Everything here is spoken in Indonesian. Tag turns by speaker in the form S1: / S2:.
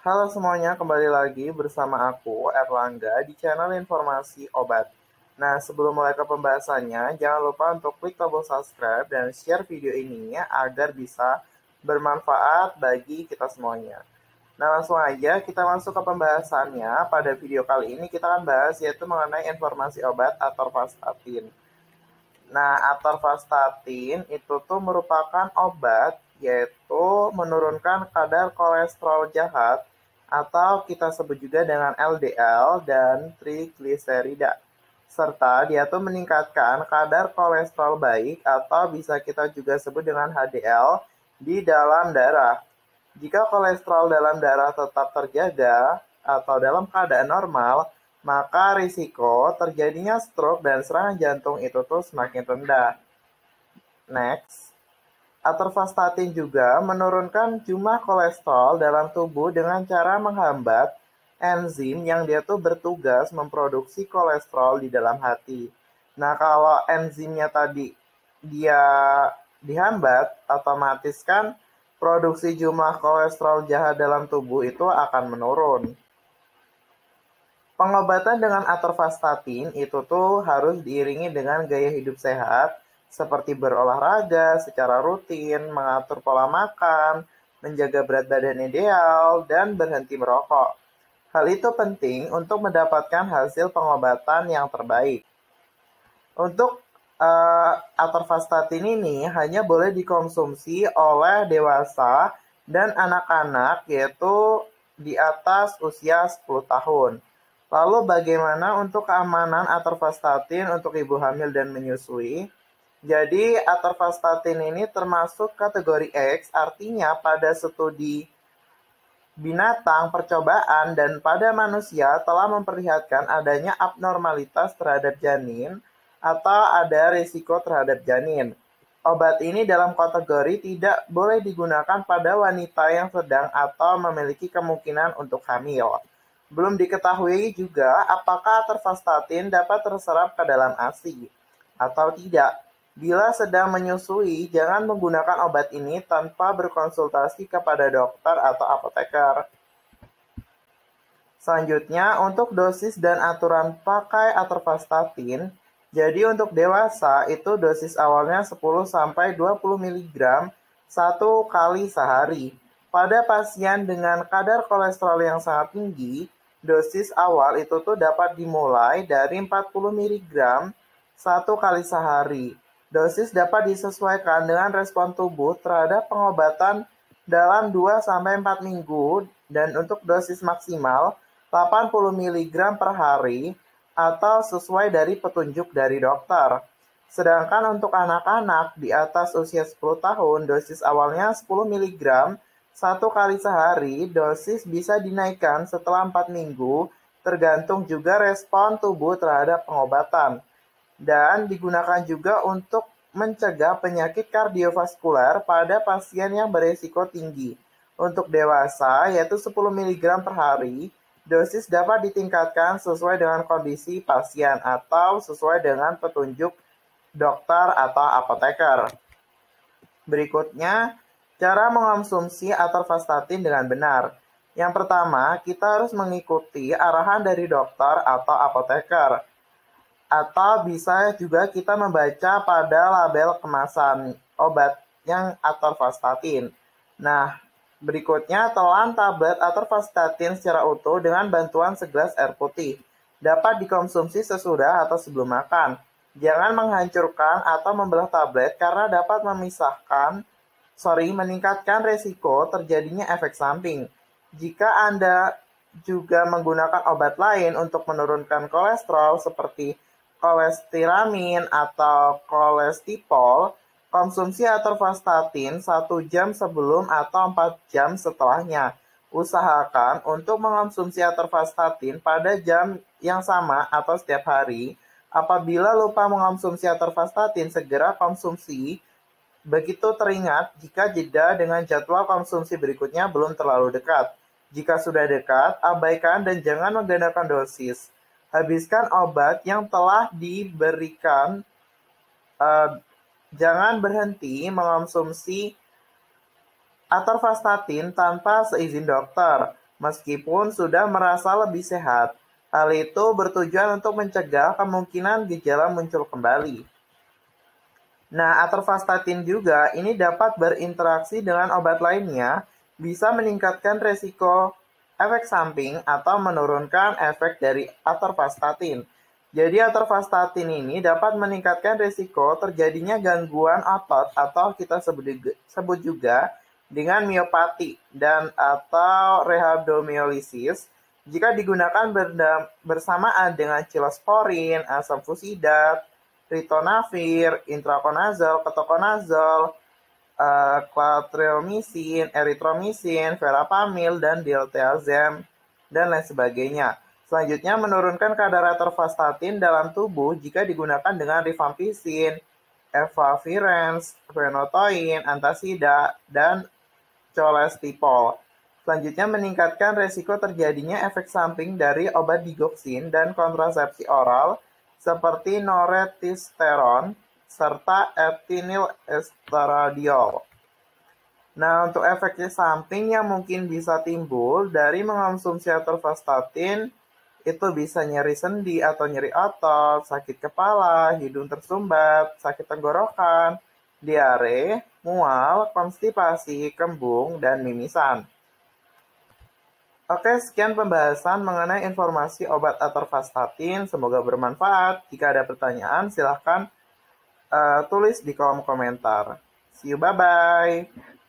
S1: Halo semuanya, kembali lagi bersama aku, Erlangga, di channel informasi obat. Nah, sebelum mulai ke pembahasannya, jangan lupa untuk klik tombol subscribe dan share video ini agar bisa bermanfaat bagi kita semuanya. Nah, langsung aja kita masuk ke pembahasannya. Pada video kali ini kita akan bahas yaitu mengenai informasi obat atorvastatin. Nah, atorvastatin itu tuh merupakan obat yaitu menurunkan kadar kolesterol jahat atau kita sebut juga dengan LDL dan trigliserida. Serta dia tuh meningkatkan kadar kolesterol baik atau bisa kita juga sebut dengan HDL di dalam darah. Jika kolesterol dalam darah tetap terjaga atau dalam keadaan normal, maka risiko terjadinya stroke dan serangan jantung itu tuh semakin rendah. Next, atorvastatin juga menurunkan jumlah kolesterol dalam tubuh dengan cara menghambat enzim yang dia tuh bertugas memproduksi kolesterol di dalam hati. Nah, kalau enzimnya tadi dia dihambat, otomatis kan produksi jumlah kolesterol jahat dalam tubuh itu akan menurun. Pengobatan dengan atorvastatin itu tuh harus diiringi dengan gaya hidup sehat, seperti berolahraga secara rutin, mengatur pola makan, menjaga berat badan ideal, dan berhenti merokok. Hal itu penting untuk mendapatkan hasil pengobatan yang terbaik. Untuk atorvastatin ini hanya boleh dikonsumsi oleh dewasa dan anak-anak, yaitu di atas usia 10 tahun. Lalu bagaimana untuk keamanan atorvastatin untuk ibu hamil dan menyusui? Jadi atorvastatin ini termasuk kategori X, artinya pada studi binatang percobaan dan pada manusia telah memperlihatkan adanya abnormalitas terhadap janin atau ada risiko terhadap janin. Obat ini dalam kategori tidak boleh digunakan pada wanita yang sedang atau memiliki kemungkinan untuk hamil. Belum diketahui juga apakah atorvastatin dapat terserap ke dalam ASI atau tidak. Bila sedang menyusui, jangan menggunakan obat ini tanpa berkonsultasi kepada dokter atau apoteker. Selanjutnya, untuk dosis dan aturan pakai atorvastatin, jadi untuk dewasa itu dosis awalnya 10-20 mg satu kali sehari. Pada pasien dengan kadar kolesterol yang sangat tinggi, dosis awal itu tuh dapat dimulai dari 40 mg satu kali sehari. Dosis dapat disesuaikan dengan respon tubuh terhadap pengobatan dalam 2-4 minggu dan untuk dosis maksimal 80 mg per hari atau sesuai dari petunjuk dari dokter. Sedangkan untuk anak-anak di atas usia 10 tahun, dosis awalnya 10 mg satu kali sehari, dosis bisa dinaikkan setelah 4 minggu, tergantung juga respon tubuh terhadap pengobatan. Dan digunakan juga untuk mencegah penyakit kardiovaskuler pada pasien yang beresiko tinggi. Untuk dewasa, yaitu 10 mg per hari, dosis dapat ditingkatkan sesuai dengan kondisi pasien atau sesuai dengan petunjuk dokter atau apoteker. Berikutnya, cara mengonsumsi atorvastatin dengan benar. Yang pertama, kita harus mengikuti arahan dari dokter atau apoteker. Atau bisa juga kita membaca pada label kemasan obat yang atorvastatin. Nah, berikutnya telan tablet atorvastatin secara utuh dengan bantuan segelas air putih. Dapat dikonsumsi sesudah atau sebelum makan. Jangan menghancurkan atau membelah tablet karena dapat meningkatkan resiko terjadinya efek samping. Jika Anda juga menggunakan obat lain untuk menurunkan kolesterol seperti kolestiramin atau kolestipol, konsumsi atorvastatin 1 jam sebelum atau 4 jam setelahnya. Usahakan untuk mengonsumsi atorvastatin pada jam yang sama atau setiap hari. Apabila lupa mengonsumsi atorvastatin, segera konsumsi. Begitu teringat jika jeda dengan jadwal konsumsi berikutnya belum terlalu dekat. Jika sudah dekat, abaikan dan jangan menggandakan dosis. Habiskan obat yang telah diberikan. Jangan berhenti mengonsumsi atorvastatin tanpa seizin dokter. meskipun sudah merasa lebih sehat. Hal itu bertujuan untuk mencegah kemungkinan gejala muncul kembali. Nah, atorvastatin juga ini dapat berinteraksi dengan obat lainnya, bisa meningkatkan resiko efek samping atau menurunkan efek dari atorvastatin. Jadi atorvastatin ini dapat meningkatkan resiko terjadinya gangguan otot atau kita sebut juga dengan miopati dan atau rhabdomyolysis jika digunakan bersamaan dengan cilosporin, asam fusidat, ritonavir, intrakonazol, ketokonazol, clatrilmisin, eritromisin, verapamil, dan diltiazem, dan lain sebagainya. Selanjutnya, menurunkan kadar atorvastatin dalam tubuh jika digunakan dengan rifampicin, efavirenz, phenytoin, antasida, dan cholestypol. Selanjutnya, meningkatkan resiko terjadinya efek samping dari obat digoxin dan kontrasepsi oral seperti noretisteron serta ethinyl estradiol. Nah, untuk efek samping yang mungkin bisa timbul dari mengonsumsi atorvastatin itu bisa nyeri sendi atau nyeri otot, sakit kepala, hidung tersumbat, sakit tenggorokan, diare, mual, konstipasi, kembung, dan mimisan. Oke, sekian pembahasan mengenai informasi obat atorvastatin. Semoga bermanfaat. Jika ada pertanyaan, silahkan tulis di kolom komentar. See you, bye-bye.